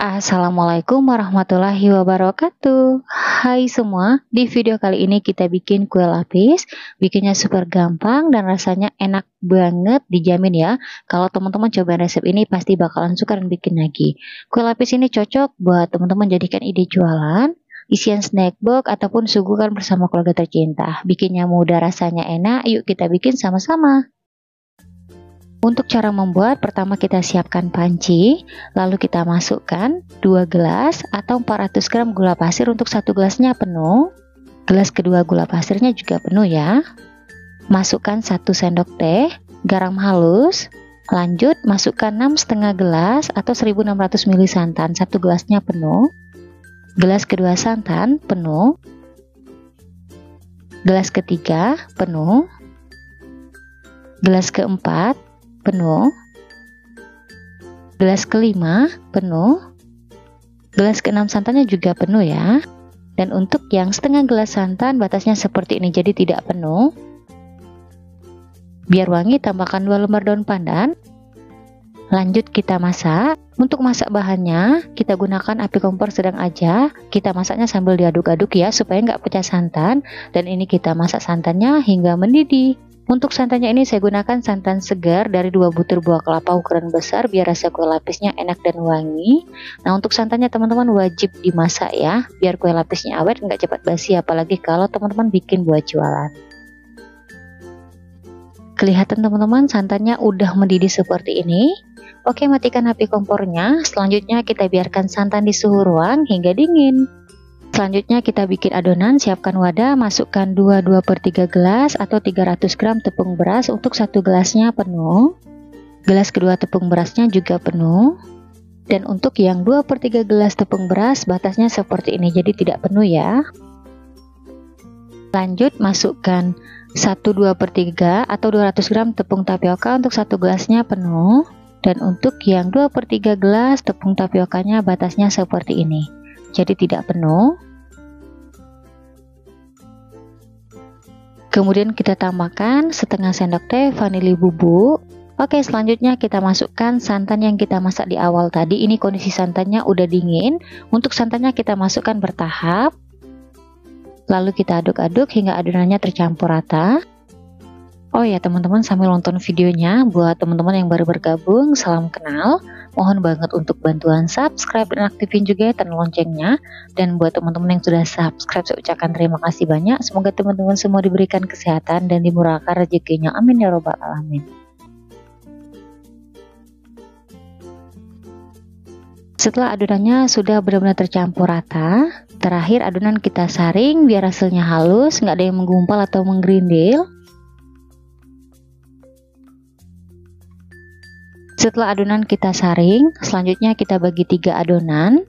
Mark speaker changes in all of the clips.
Speaker 1: Assalamualaikum warahmatullahi wabarakatuh. Hai semua, di video kali ini kita bikin kue lapis. Bikinnya super gampang dan rasanya enak banget, dijamin ya. Kalau teman-teman coba resep ini pasti bakalan suka dan bikin lagi. Kue lapis ini cocok buat teman-teman jadikan ide jualan, isian snack box ataupun suguhan bersama keluarga tercinta. Bikinnya mudah, rasanya enak. Yuk kita bikin sama-sama. Untuk cara membuat, pertama kita siapkan panci, lalu kita masukkan 2 gelas atau 400 gram gula pasir untuk 1 gelasnya penuh. Gelas kedua gula pasirnya juga penuh ya. Masukkan 1 sendok teh, garam halus. Lanjut masukkan 6,5 gelas atau 1600 ml santan, 1 gelasnya penuh. Gelas kedua santan penuh. Gelas ketiga penuh. Gelas keempat penuh, gelas kelima penuh, gelas keenam santannya juga penuh ya. Dan untuk yang setengah gelas santan batasnya seperti ini, jadi tidak penuh. Biar wangi tambahkan 2 lembar daun pandan. Lanjut kita masak. Untuk masak bahannya kita gunakan api kompor sedang aja. Kita masaknya sambil diaduk-aduk ya supaya nggak pecah santan. Dan ini kita masak santannya hingga mendidih. Untuk santannya ini saya gunakan santan segar dari 2 butir buah kelapa ukuran besar biar rasa kue lapisnya enak dan wangi. Nah, untuk santannya teman-teman wajib dimasak ya, biar kue lapisnya awet nggak cepat basi, apalagi kalau teman-teman bikin buat jualan. Kelihatan teman-teman santannya udah mendidih seperti ini. Oke, matikan api kompornya. Selanjutnya kita biarkan santan di suhu ruang hingga dingin. Selanjutnya kita bikin adonan. Siapkan wadah, masukkan 2/3 gelas atau 300 gram tepung beras untuk 1 gelasnya penuh. Gelas kedua tepung berasnya juga penuh. Dan untuk yang 2/3 gelas tepung beras batasnya seperti ini, jadi tidak penuh ya. Lanjut masukkan 1/2/3 atau 200 gram tepung tapioka untuk 1 gelasnya penuh. Dan untuk yang 2/3 gelas tepung tapiokanya batasnya seperti ini, jadi tidak penuh. Kemudian kita tambahkan setengah sendok teh vanili bubuk. Oke, selanjutnya kita masukkan santan yang kita masak di awal tadi. Ini kondisi santannya udah dingin. Untuk santannya kita masukkan bertahap. Lalu kita aduk-aduk hingga adonannya tercampur rata. Oh ya teman-teman, sambil nonton videonya, buat teman-teman yang baru bergabung, salam kenal. Mohon banget untuk bantuan subscribe dan aktifin juga tanda loncengnya. Dan buat teman-teman yang sudah subscribe, saya ucapkan terima kasih banyak. Semoga teman-teman semua diberikan kesehatan dan dimurahkan rezekinya. Amin ya robbal alamin. Setelah adonannya sudah benar-benar tercampur rata, terakhir adonan kita saring biar hasilnya halus, nggak ada yang menggumpal atau menggerindil. Setelah adonan kita saring, selanjutnya kita bagi 3 adonan.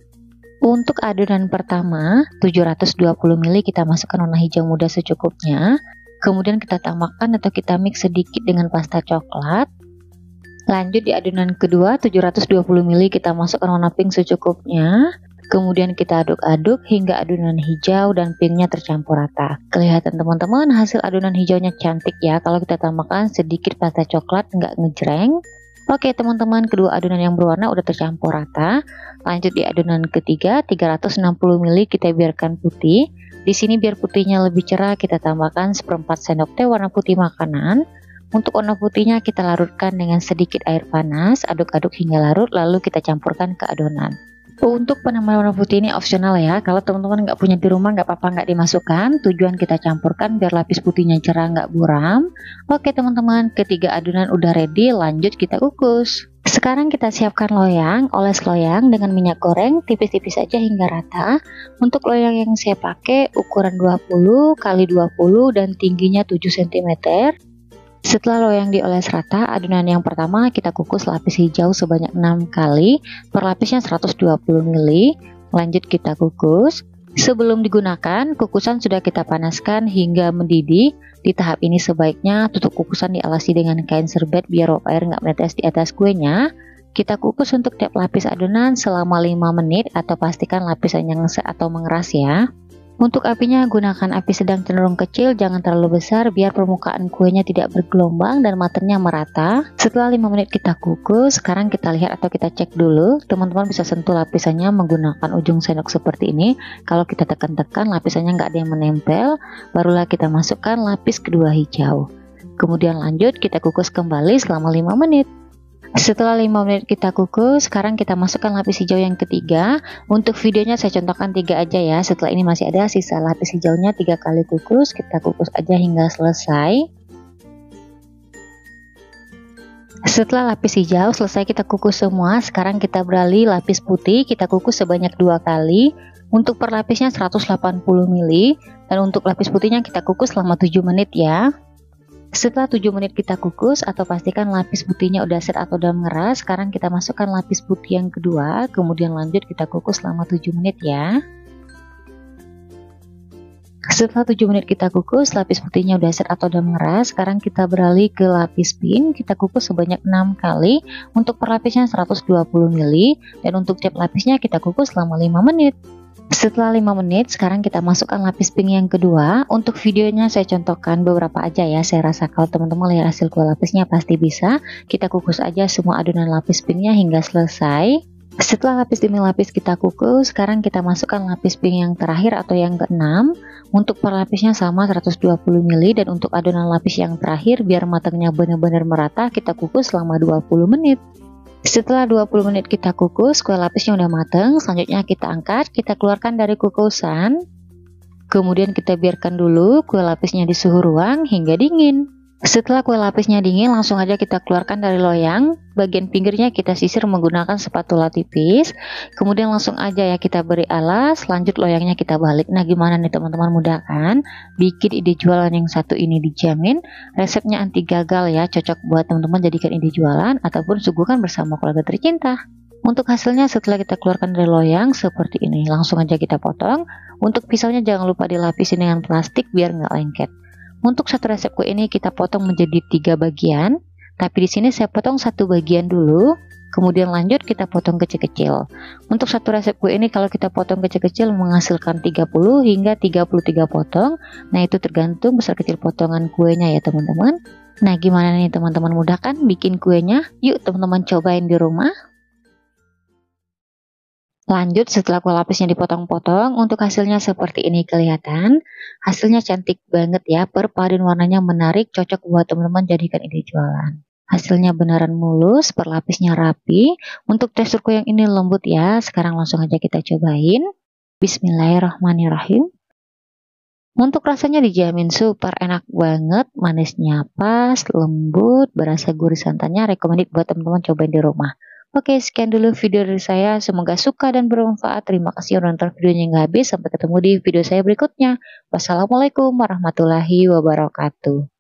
Speaker 1: Untuk adonan pertama, 720 ml kita masukkan warna hijau muda secukupnya. Kemudian kita tambahkan atau kita mix sedikit dengan pasta coklat. Lanjut di adonan kedua, 720 ml kita masukkan warna pink secukupnya. Kemudian kita aduk-aduk hingga adonan hijau dan pinknya tercampur rata. Kelihatan teman-teman hasil adonan hijaunya cantik ya. Kalau kita tambahkan sedikit pasta coklat nggak ngejreng. Oke teman-teman, kedua adonan yang berwarna udah tercampur rata. Lanjut di adonan ketiga, 360 ml kita biarkan putih. Di sini biar putihnya lebih cerah kita tambahkan 1/4 sendok teh warna putih makanan. Untuk warna putihnya kita larutkan dengan sedikit air panas, aduk-aduk hingga larut lalu kita campurkan ke adonan. Untuk penambahan warna putih ini opsional ya. Kalau teman-teman nggak punya di rumah nggak apa-apa nggak dimasukkan. Tujuan kita campurkan biar lapis putihnya cerah nggak buram. Oke teman-teman, ketiga adonan udah ready, lanjut kita kukus. Sekarang kita siapkan loyang. Oles loyang dengan minyak goreng tipis-tipis saja hingga rata. Untuk loyang yang saya pakai ukuran 20 x 20 dan tingginya 7 cm. Setelah loyang dioles rata, adonan yang pertama kita kukus lapis hijau sebanyak 6 kali, per lapisnya 120 ml. Lanjut kita kukus. Sebelum digunakan, kukusan sudah kita panaskan hingga mendidih. Di tahap ini sebaiknya tutup kukusan dialasi dengan kain serbet biar uap air nggak menetes di atas kuenya. Kita kukus untuk tiap lapis adonan selama 5 menit atau pastikan lapisannya ngesek atau mengeras ya. Untuk apinya gunakan api sedang cenderung kecil, jangan terlalu besar biar permukaan kuenya tidak bergelombang dan matangnya merata. Setelah 5 menit kita kukus, sekarang kita lihat atau kita cek dulu. Teman-teman bisa sentuh lapisannya menggunakan ujung sendok seperti ini. Kalau kita tekan-tekan lapisannya nggak ada yang menempel, barulah kita masukkan lapis kedua hijau. Kemudian lanjut kita kukus kembali selama 5 menit. Setelah 5 menit kita kukus, sekarang kita masukkan lapis hijau yang ketiga. Untuk videonya saya contohkan 3 aja ya. Setelah ini masih ada sisa lapis hijaunya 3 kali kukus. Kita kukus aja hingga selesai. Setelah lapis hijau selesai kita kukus semua, sekarang kita beralih lapis putih. Kita kukus sebanyak 2 kali. Untuk per lapisnya 180 ml. Dan untuk lapis putihnya kita kukus selama 7 menit ya. Setelah 7 menit kita kukus atau pastikan lapis putihnya udah set atau udah mengeras, sekarang kita masukkan lapis putih yang kedua, kemudian lanjut kita kukus selama 7 menit ya. Setelah 7 menit kita kukus, lapis putihnya udah set atau udah mengeras, sekarang kita beralih ke lapis pink, kita kukus sebanyak 6 kali, untuk per lapisnya 120 ml, dan untuk cat lapisnya kita kukus selama 5 menit. Setelah 5 menit, sekarang kita masukkan lapis pink yang kedua. Untuk videonya saya contohkan beberapa aja ya. Saya rasa kalau teman-teman lihat hasil kue lapisnya pasti bisa. Kita kukus aja semua adonan lapis pinknya hingga selesai. Setelah lapis demi lapis kita kukus, sekarang kita masukkan lapis pink yang terakhir atau yang keenam. Untuk per lapisnya sama 120 ml, dan untuk adonan lapis yang terakhir biar matangnya benar-benar merata, kita kukus selama 20 menit. Setelah 20 menit kita kukus, kue lapisnya udah mateng. Selanjutnya kita angkat, kita keluarkan dari kukusan. Kemudian kita biarkan dulu kue lapisnya di suhu ruang hingga dingin. Setelah kue lapisnya dingin, langsung aja kita keluarkan dari loyang. Bagian pinggirnya kita sisir menggunakan spatula tipis. Kemudian langsung aja ya kita beri alas, lanjut loyangnya kita balik. Nah gimana nih teman-teman, mudah kan? Bikin ide jualan yang satu ini dijamin resepnya anti gagal ya, cocok buat teman-teman jadikan ide jualan ataupun suguhkan bersama keluarga tercinta. Untuk hasilnya setelah kita keluarkan dari loyang seperti ini, langsung aja kita potong. Untuk pisaunya jangan lupa dilapisin dengan plastik biar nggak lengket. Untuk satu resep kue ini kita potong menjadi 3 bagian, tapi di sini saya potong 1 bagian dulu, kemudian lanjut kita potong kecil-kecil. Untuk satu resep kue ini kalau kita potong kecil-kecil menghasilkan 30 hingga 33 potong. Nah itu tergantung besar kecil potongan kuenya ya teman-teman. Nah gimana nih teman-teman, mudah kan bikin kuenya? Yuk teman-teman cobain di rumah. Lanjut setelah kue lapisnya dipotong-potong, untuk hasilnya seperti ini kelihatan. Hasilnya cantik banget ya, perpaduan warnanya menarik, cocok buat teman-teman jadikan ide jualan. Hasilnya beneran mulus, per lapisnya rapi. Untuk tekstur kue yang ini lembut ya. Sekarang langsung aja kita cobain. Bismillahirrahmanirrahim. Untuk rasanya dijamin super enak banget, manisnya pas, lembut, berasa gurih santannya, recommended buat teman-teman cobain di rumah. Oke, sekian dulu video dari saya. Semoga suka dan bermanfaat. Terima kasih udah nonton videonya hingga habis. Sampai ketemu di video saya berikutnya. Wassalamualaikum warahmatullahi wabarakatuh.